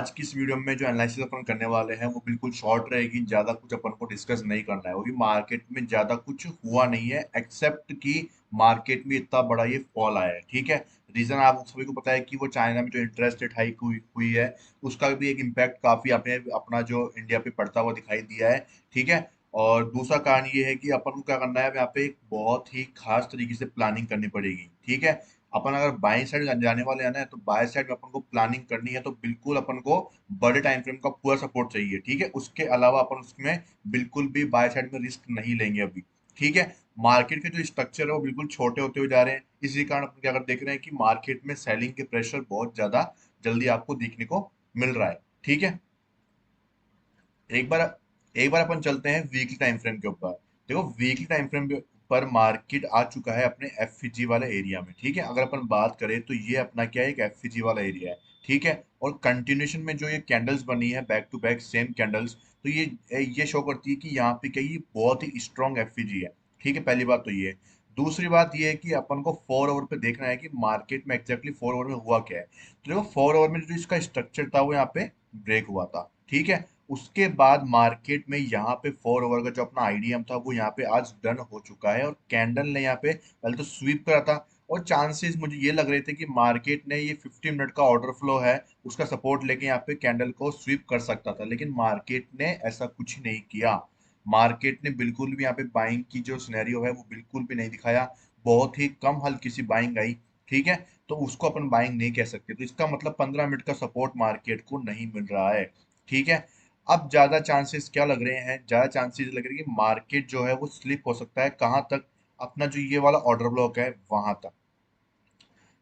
आज की इस वीडियो में जो एनालिसिस अपन करने वाले हैं वो बिल्कुल शॉर्ट रहेगी। ज्यादा कुछ अपन को डिस्कस नहीं करना है, क्योंकि मार्केट में ज्यादा कुछ हुआ नहीं है एक्सेप्ट कि मार्केट में इतना बड़ा ये फॉल आया है। ठीक है। रीजन आप सभी को पता है कि वो चाइना में जो इंटरेस्ट रेट हाइक हुई है, उसका भी एक इम्पैक्ट काफी आपने अपना जो इंडिया पे पड़ता हुआ दिखाई दिया है। ठीक है। और दूसरा कारण ये है कि अपन को क्या करना है, अब यहाँ पे एक बहुत ही खास तरीके से प्लानिंग करनी पड़ेगी। ठीक है। अपन अगर बाई साइड जाने वाले हैं ना, तो बाय साइड में अपन को प्लानिंग करनी है, तो बिल्कुल अपन को बड़े टाइम फ्रेम का पूरा सपोर्ट चाहिए। ठीक है। उसके अलावा अपन उसमें बिल्कुल भी बाय साइड में रिस्क नहीं लेंगे अभी। ठीक है। मार्केट के जो स्ट्रक्चर है वो बिल्कुल छोटे होते हुए जा रहे हैं, इसी कारण अपन क्या कर देख रहे हैं कि मार्केट में सेलिंग के प्रेशर बहुत ज्यादा जल्दी आपको देखने को मिल रहा है। ठीक है। एक बार एक बार अपन चलते हैं वीकली टाइम फ्रेम के ऊपर। देखो, वीकली टाइम फ्रेम पर मार्केट आ चुका है अपने एफजी वाले एरिया में। ठीक है। अगर अपन बात करें तो ये अपना क्या है, एक एफजी वाला एरिया है। ठीक है। और कंटिन्यूशन में जो ये कैंडल्स बनी है back to back same candles, तो ये शो करती है कि यहाँ पे क्या, ये बहुत ही स्ट्रॉन्ग एफजी है। ठीक है। पहली बात तो ये है। दूसरी बात ये है कि अपन को 4 ओवर पे देखना है कि मार्केट में एग्जैक्टली 4 ओवर में हुआ क्या है। तो देखो, 4 ओवर में जो इसका स्ट्रक्चर था वो यहाँ पे ब्रेक हुआ था। ठीक है। उसके बाद मार्केट में यहाँ पे 4 ओवर का जो अपना आईडीएम था वो यहाँ पे आज डन हो चुका है, और कैंडल ने यहाँ पे पहले तो स्वीप करा था। और चांसेस मुझे ये लग रहे थे कि मार्केट ने ये 15 मिनट का ऑर्डर फ्लो है, उसका सपोर्ट लेके यहाँ पे कैंडल को स्वीप कर सकता था, लेकिन मार्केट ने ऐसा कुछ नहीं किया। मार्केट ने बिल्कुल भी यहाँ पे बाइंग की जो सिनेरियो है वो बिल्कुल भी नहीं दिखाया। बहुत ही कम हल्की सी बाइंग आई। ठीक है। तो उसको अपन बाइंग नहीं कह सकते, तो इसका मतलब 15 मिनट का सपोर्ट मार्केट को नहीं मिल रहा है। ठीक है। अब ज्यादा चांसेस क्या लग रहे हैं, ज्यादा चांसेस लग रहे हैं कि मार्केट जो है वो स्लिप हो सकता है। कहां तक? अपना जो ये वाला ऑर्डर ब्लॉक है वहां तक।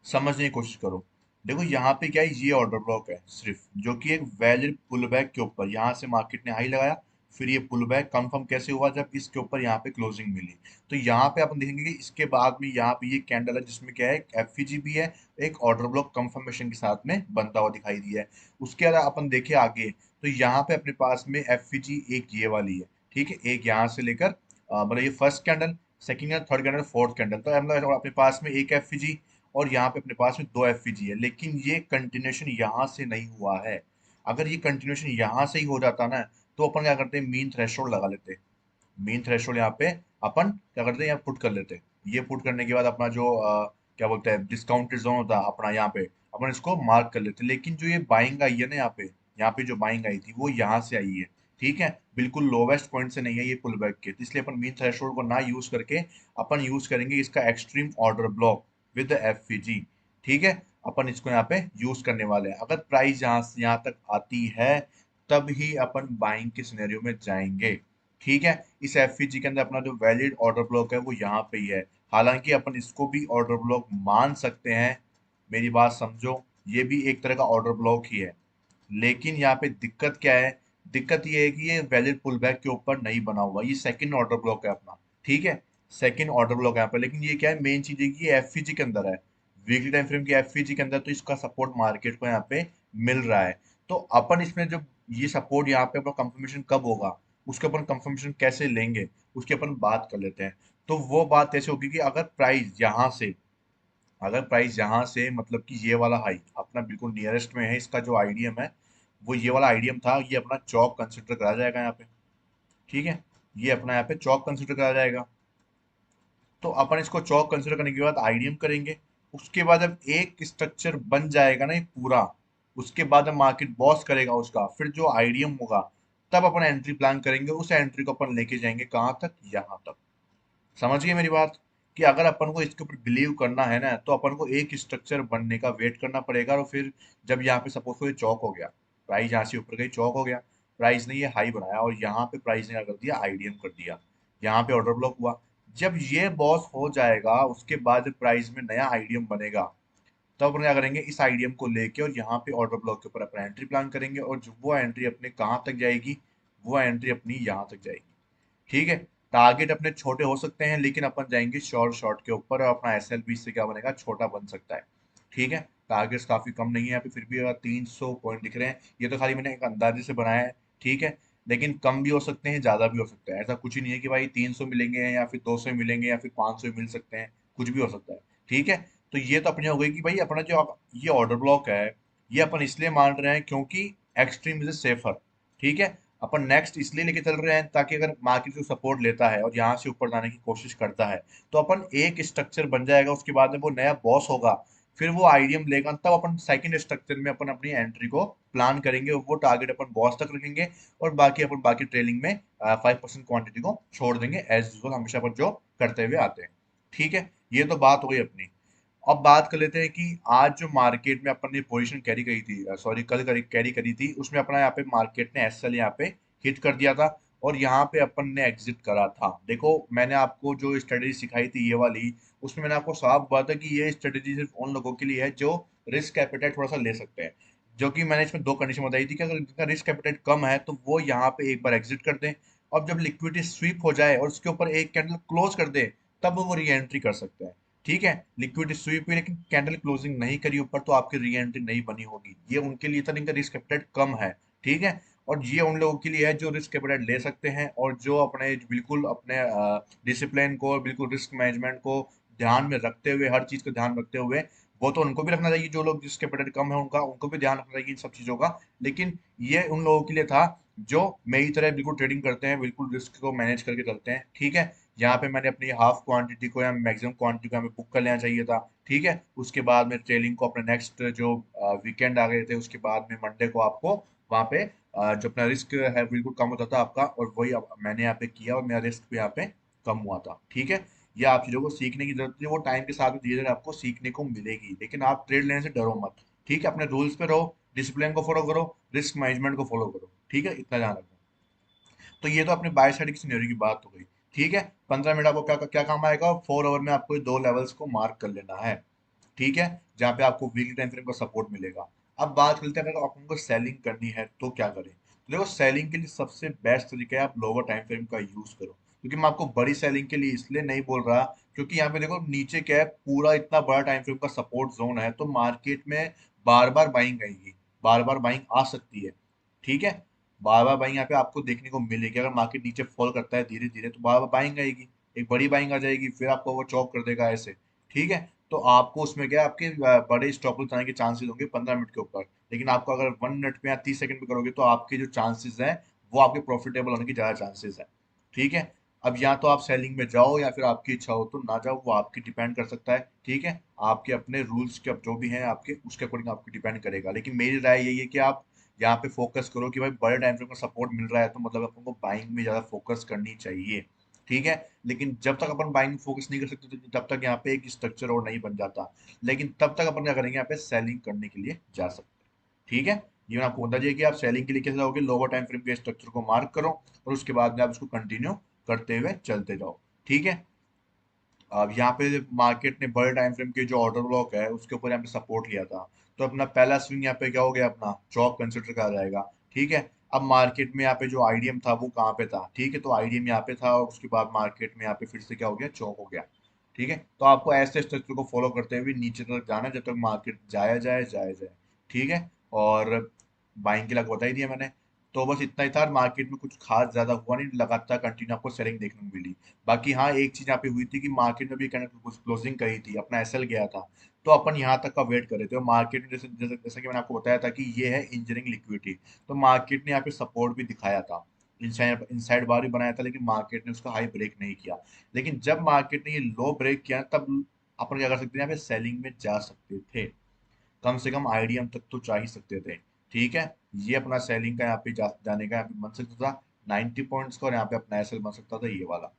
समझने की कोशिश करो। देखो, यहाँ पे क्या है, ये ऑर्डर ब्लॉक है सिर्फ, जो कि एक वैलिड पुल बैक के ऊपर यहाँ से मार्केट ने हाई लगाया। फिर ये पुल बैक कंफर्म कैसे हुआ, जब इसके ऊपर यहाँ पे क्लोजिंग मिली। तो यहाँ पे अपन देखेंगे कि इसके बाद में यहाँ पे ये कैंडल है जिसमें क्या है, एफईजी भी है, एक ऑर्डर ब्लॉक कंफर्मेशन के साथ में बनता हुआ दिखाई दिया है। उसके अलावा अपन देखें आगे, तो यहाँ पे अपने पास में एफईजी एक ये वाली है। ठीक है। एक यहाँ से लेकर मतलब ये first candle, second candle, third candle, fourth candle, तो मतलब अपने पास में एक एफईजी और यहाँ पे अपने पास में दो एफईजी है, लेकिन ये कंटिन्यूशन यहाँ से नहीं हुआ है। अगर ये कंटिन्यूशन यहाँ से ही हो जाता ना, तो अपन क्या करते हैं, मीन थ्रेशोल्ड लगा लेते। मीन थ्रेशोल्ड यहाँ पे अपन क्या करते हैं, यहाँ पुट कर लेते। ये पुट करने के बाद अपना जो क्या बोलते हैं, डिस्काउंटेड जोन होता है अपना, यहाँ पे अपन इसको मार्क कर लेते। लेकिन जो ये बाइंग आई है ना, यहाँ पे जो बाइंग आई थी वो यहाँ से आई है। ठीक है। बिल्कुल लोवेस्ट पॉइंट से नहीं है ये पुल बैक के, तो इसलिए अपन मीन थ्रेशोल्ड को ना यूज करके अपन यूज करेंगे इसका extreme order block with FEG. ठीक है। अपन इसको यहाँ पे यूज करने वाले हैं। अगर प्राइस यहाँ से यहाँ तक आती है, तब ही अपन बाइंग के सिनेरियो में जाएंगे। ठीक है। इस एफईजी के अंदर अपना जो वैलिड ऑर्डर ब्लॉक है वो यहाँ पे ही है। हालांकि अपन इसको भी ऑर्डर ब्लॉक मान सकते हैं, मेरी बात समझो, ये भी एक तरह का ऑर्डर ब्लॉक ही है। लेकिन यहाँ पे दिक्कत क्या है, दिक्कत ये है कि ये वैलिड पुलबैक के ऊपर नहीं बना हुआ, ये सेकंड ऑर्डर ब्लॉक है अपना। ठीक है। सेकंड ऑर्डर ब्लॉक है यहाँ पे, लेकिन ये क्या है, मेन चीज है कि ये एफईजी के अंदर है, वीकली टाइम फ्रेम की एफईजी के अंदर, तो इसका सपोर्ट मार्केट को यहाँ पे मिल रहा है। तो अपन इसमें जब ये सपोर्ट यहाँ पे अपना कंफर्मेशन कब होगा, उसके अपन कंफर्मेशन कैसे लेंगे, उसकी अपन बात कर लेते हैं। तो वो बात ऐसे होगी कि अगर प्राइस यहाँ से मतलब कि ये वाला हाई अपना बिल्कुल नियरेस्ट में है, इसका जो आईडीएम है वो ये वाला आईडीएम था, ये अपना चौक कंसिडर करा जाएगा यहाँ पे। ठीक है। ये अपना यहाँ पे चौक कंसिडर करा जाएगा। तो अपन इसको चौक कंसिडर करने के बाद आईडीएम करेंगे। उसके बाद अब एक स्ट्रक्चर बन जाएगा ना ये पूरा, उसके बाद अब मार्केट बॉस करेगा उसका, फिर जो आईडीएम होगा तब अपन एंट्री प्लान करेंगे। उस एंट्री को अपन लेके जाएंगे कहाँ तक, यहाँ तक। समझ गए मेरी बात? कि अगर अपन को इसके ऊपर बिलीव करना है ना, तो अपन को एक स्ट्रक्चर बनने का वेट करना पड़ेगा, और फिर जब यहाँ पे सपोज कोई चौक हो गया, प्राइस यहाँ से ऊपर गई, चौक हो गया, प्राइस ने ये हाई बनाया और यहाँ पे प्राइस ने क्या कर दिया, आईडीएम कर दिया, यहाँ पे ऑर्डर ब्लॉक हुआ। जब ये बॉस हो जाएगा, उसके बाद प्राइस में नया आईडीएम बनेगा, तब अपन क्या करेंगे, इस आईडीएम को लेके और यहाँ पे ऑर्डर ब्लॉक के ऊपर अपना एंट्री प्लान करेंगे, और जो वो एंट्री अपने कहाँ तक जाएगी, वो एंट्री अपनी यहाँ तक जाएगी। ठीक है। टारगेट अपने छोटे हो सकते हैं, लेकिन अपन जाएंगे शॉर्ट शॉर्ट के ऊपर, और अपना एसएलपी से क्या बनेगा, छोटा बन सकता है। ठीक है। टारगेट्स काफी कम नहीं है यहाँ पे, फिर भी अगर 300 पॉइंट दिख रहे हैं, ये तो खाली मैंने एक अंदाजे से बनाया है। ठीक है। लेकिन कम भी हो सकते हैं, ज्यादा भी हो सकता है, ऐसा कुछ ही नहीं है कि भाई 300 मिलेंगे या फिर 200 मिलेंगे या फिर 500 मिल सकते हैं, कुछ भी हो सकता है। ठीक है। तो ये तो अपने हो गई कि भाई अपना जो ये ऑर्डर ब्लॉक है, ये अपन इसलिए मान रहे हैं क्योंकि एक्सट्रीम इज सेफर। ठीक है, अपन नेक्स्ट इसलिए लेके चल रहे हैं ताकि अगर मार्केट जो सपोर्ट लेता है और यहाँ से ऊपर जाने की कोशिश करता है, तो अपन एक स्ट्रक्चर बन जाएगा, उसके बाद में वो नया बॉस होगा, फिर वो आईडीएम लेगा, तब अपन सेकंड स्ट्रक्चर में अपन अपनी एंट्री को प्लान करेंगे, वो टारगेट अपन बॉस तक रखेंगे, और बाकी अपन बाकी ट्रेलिंग में 5% क्वांटिटी को छोड़ देंगे, एज यूजल हमेशा अपन जो करते हुए आते हैं। ठीक है, ये तो बात हो गई अपनी। अब बात कर लेते हैं कि आज जो मार्केट में अपन ने पोजीशन कैरी करी थी, सॉरी कल कैरी करी थी, उसमें अपना यहाँ पे मार्केट ने एसएल यहाँ पे हिट कर दिया था, और यहाँ पे अपन ने एग्जिट करा था। देखो, मैंने आपको जो स्ट्रेटेजी सिखाई थी ये वाली, उसमें मैंने आपको साफ बताया था कि ये स्ट्रेटेजी सिर्फ उन लोगों के लिए है जो रिस्क कैपिटल थोड़ा सा ले सकते हैं, जो कि मैंने इसमें दो कंडीशन बताई थी कि अगर जिनका रिस्क कैपिटल कम है तो वो यहाँ पे एक बार एग्जिट कर दें, और जब लिक्विडिटी स्वीप हो जाए और उसके ऊपर एक कैंडल क्लोज कर दे, तब वो री एंट्री कर सकते हैं। ठीक है, लिक्विड स्वीप हुई लेकिन कैंडल क्लोजिंग नहीं करी ऊपर, तो आपकी री एंट्री नहीं बनी होगी। ये उनके लिए था जिनका रिस्क कैपिटल कम है। ठीक है, और ये उन लोगों के लिए है जो रिस्क कैपिटल ले सकते हैं, और जो अपने बिल्कुल अपने डिसिप्लिन को, बिल्कुल रिस्क मैनेजमेंट को ध्यान में रखते हुए, हर चीज का ध्यान रखते हुए, वो तो उनको भी रखना चाहिए, जो लोग जिसके कैपिटल कम है उनका, उनको भी ध्यान रखना चाहिए इन सब चीजों का। लेकिन ये उन लोगों के लिए था जो मेरी तरह बिल्कुल ट्रेडिंग करते हैं, बिल्कुल रिस्क को मैनेज करके चलते हैं। ठीक है, यहाँ पे मैंने अपनी हाफ क्वांटिटी को या मैक्सिमम क्वांटिटी को हमें बुक कर लेना चाहिए था। ठीक है, उसके बाद में ट्रेलिंग को अपने नेक्स्ट जो वीकेंड आ गए थे, उसके बाद में मंडे को आपको वहाँ पे जो अपना रिस्क है बिल्कुल कम होता था आपका, और वही मैंने यहाँ पे किया, और मेरा रिस्क भी यहाँ पे कम हुआ था। ठीक है, ये आप चीजों को सीखने की जरूरत है, वो टाइम के साथ धीरे धीरे आपको सीखने को मिलेगी, लेकिन आप ट्रेड लेने से डरो मत। ठीक है, अपने रूल्स पे रहो, डिसिप्लिन को फॉलो करो, रिस्क मैनेजमेंट को फॉलो करो। ठीक है, इतना ध्यान रखो। तो ये तो अपने बाय साइड की सिनेरियो की बात हो गई। ठीक है, 15 मिनट आपको क्या क्या काम आएगा, 4 आवर में आपको ये दो लेवल्स को मार्क कर लेना है। ठीक है, जहाँ पे आपको वीकली टाइम फ्रेम का सपोर्ट मिलेगा। अब बात करते हैं, अगर आपको सेलिंग करनी है तो क्या करें। तो देखो, सेलिंग के लिए सबसे बेस्ट तरीका है आप लोअर टाइम फ्रेम का यूज करो, क्योंकि मैं आपको बड़ी सेलिंग के लिए इसलिए नहीं बोल रहा, क्योंकि यहाँ पे देखो नीचे क्या है, पूरा इतना बड़ा टाइम फ्रेम का सपोर्ट जोन है, तो मार्केट में बार बार बाइंग आएगी, बार बार बाइंग आ सकती है। ठीक है, बार बार बाइंग यहाँ पे आपको देखने को मिलेगी, अगर मार्केट नीचे फॉल करता है धीरे धीरे, तो बार बार बाइंग आएगी, एक बड़ी बाइंग आ जाएगी, फिर आपको वो चॉक कर देगा ऐसे। ठीक है, तो आपको उसमें क्या है, आपके बड़े स्टॉप लॉस आने के चांसेस होंगे 15 मिनट के ऊपर, लेकिन आपको अगर 1 मिनट में या 30 सेकंड में करोगे, तो आपके जो चांसेस हैं वो आपके प्रॉफिटेबल होने की ज्यादा चांसेस है। ठीक है, अब या तो आप सेलिंग में जाओ, या फिर आपकी इच्छा हो तो ना जाओ, वो आपकी डिपेंड कर सकता है। ठीक है, आपके अपने रूल्स के जो भी हैं आपके, उसके अकॉर्डिंग आपकी डिपेंड करेगा, लेकिन मेरी राय यही है कि आप यहाँ पे फोकस करो कि भाई बड़े टाइम फ्रेम का सपोर्ट मिल रहा है, तो मतलब आपको बाइंग में ज्यादा फोकस करनी चाहिए। ठीक है, लेकिन जब तक अपन बाइंग फोकस नहीं कर सकते, तो तब तक यहाँ पे एक स्ट्रक्चर और नहीं बन जाता, लेकिन तब तक अपन क्या करेंगे, यहाँ पे सेलिंग करने के लिए जा सकते हैं। ठीक है, ये मैं आपको बता दिया कि आप सेलिंग के लिए कैसे जाओगे, लोअर टाइम फ्रेम के स्ट्रक्चर को मार्क करो, और उसके बाद में आप उसको कंटिन्यू करते हुए चलते जाओ। ठीक है, अब यहाँ पे मार्केट ने बड़े टाइम फ्रेम के जो ऑर्डर ब्लॉक है उसके ऊपर यहाँ पे सपोर्ट लिया था, तो अपना पहला स्विंग यहाँ पे क्या हो गया, अपना चौक कंसिडर करा जाएगा। ठीक है, अब मार्केट में यहाँ पे जो आईडीएम था वो कहाँ पे था, ठीक है, तो आईडीएम यहाँ पे था, और उसके बाद मार्केट में यहाँ पे फिर से क्या हो गया, चौक हो गया। ठीक है, तो आपको ऐसे स्ट्रक्चर को फॉलो करते हुए नीचे तक जाना है, जब तक मार्केट जाया जाए जाया जाए। ठीक है, और बाइंग के लिए आपको बता ही दिया मैंने। तो बस इतना ही था, मार्केट में कुछ खास ज्यादा हुआ नहीं, लगातार कंटिन्यू आपको सेलिंग देखने को मिली। बाकी हाँ, एक चीज यहाँ पे हुई थी कि मार्केट में भी क्लोजिंग कही थी, अपना एसएल गया था, तो अपन यहाँ तक का वेट कर रहे थे, और मार्केट में जैसे जैसे जैसा कि मैंने आपको बताया था कि ये है इंजीनियरिंग लिक्विडिटी, तो मार्केट ने यहाँ पे सपोर्ट भी दिखाया था, इनसाइड बार भी बनाया था, लेकिन मार्केट ने उसका हाई ब्रेक नहीं किया। लेकिन जब मार्केट ने ये लो ब्रेक किया, तब अपन क्या कर सकते थे, यहाँ पे सेलिंग में जा सकते थे, कम से कम आईडीएम तक तो जा ही सकते थे। ठीक है, ये अपना सेलिंग का यहाँ पे जाने का यहाँ पे बन सकता था 90 पॉइंट्स का, और यहाँ पे अपना एसएल बन सकता था ये वाला।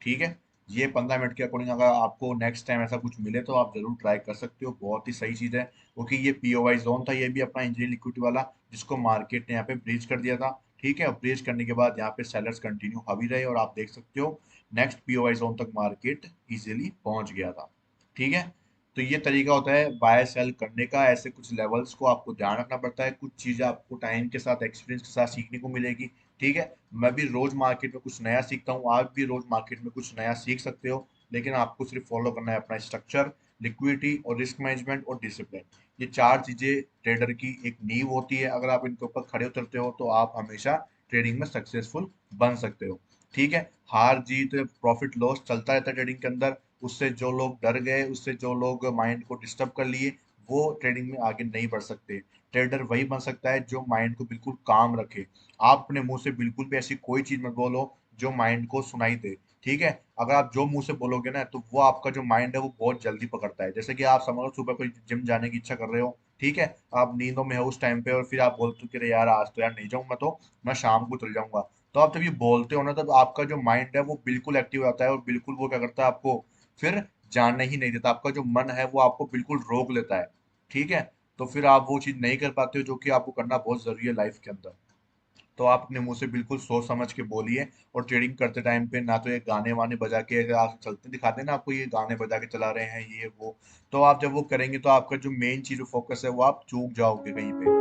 ठीक है, ये 15 मिनट के अकॉर्डिंग अगर आपको नेक्स्ट टाइम ऐसा कुछ मिले तो आप जरूर ट्राई कर सकते हो, बहुत ही सही चीज है, क्योंकि ये पीओवाई जोन था, ये भी अपना इंजीनियरिंग लिक्विडिटी वाला, जिसको मार्केट ने यहाँ पे ब्रीच कर दिया था। ठीक है, और ब्रीच करने के बाद यहाँ पे सेलर्स कंटिन्यू हावी रहे, और आप देख सकते हो नेक्स्ट पीओवाई जोन तक मार्केट इजीली पहुंच गया था। ठीक है, तो ये तरीका होता है बाय सेल करने का, ऐसे कुछ लेवल्स को आपको ध्यान रखना पड़ता है, कुछ चीजें आपको टाइम के साथ, एक्सपीरियंस के साथ सीखने को मिलेगी। ठीक है, मैं भी रोज मार्केट में कुछ नया सीखता हूँ, आप भी रोज मार्केट में कुछ नया सीख सकते हो, लेकिन आपको सिर्फ फॉलो करना है अपना स्ट्रक्चर, लिक्विडिटी और रिस्क मैनेजमेंट और डिसिप्लिन। ये चार चीजें ट्रेडर की एक नींव होती है, अगर आप इनके ऊपर खड़े उतरते हो तो आप हमेशा ट्रेडिंग में सक्सेसफुल बन सकते हो। ठीक है, हार जीत प्रॉफिट लॉस चलता रहता है ट्रेडिंग के अंदर, उससे जो लोग डर गए, उससे जो लोग माइंड को डिस्टर्ब कर लिए, वो ट्रेडिंग में आगे नहीं बढ़ सकते। ट्रेडर वही बन सकता है जो माइंड को बिल्कुल काम रखे। आप अपने मुंह से बिल्कुल भी ऐसी कोई चीज मत बोलो जो माइंड को सुनाई दे। ठीक है, अगर आप जो मुंह से बोलोगे ना तो वो आपका जो माइंड है वो बहुत जल्दी पकड़ता है। जैसे कि आप समझो सुबह कोई जिम जाने की इच्छा कर रहे हो, ठीक है, आप नींदों में हो उस टाइम पे और फिर आप बोलते हो कि अरे यार आज तो यार नहीं जाऊँ, मैं शाम को चल जाऊंगा। तो आप जब ये बोलते हो ना तब आपका जो माइंड है वो बिल्कुल एक्टिव हो जाता है और बिल्कुल वो क्या करता है आपको फिर जाने ही नहीं देता। आपका जो मन है वो आपको बिल्कुल रोक लेता है। ठीक है, तो फिर आप वो चीज नहीं कर पाते हो जो कि आपको करना बहुत जरूरी है लाइफ के अंदर। तो आप अपने मुंह से बिल्कुल सोच समझ के बोलिए। और ट्रेडिंग करते टाइम पे ना तो ये गाने वाने बजा के ऐसे आप चलते दिखाते हैं ना, आपको ये गाने बजा के चला रहे हैं ये वो, तो आप जब वो करेंगे तो आपका जो मेन चीज फोकस है वो आप चूक जाओगे कहीं पे।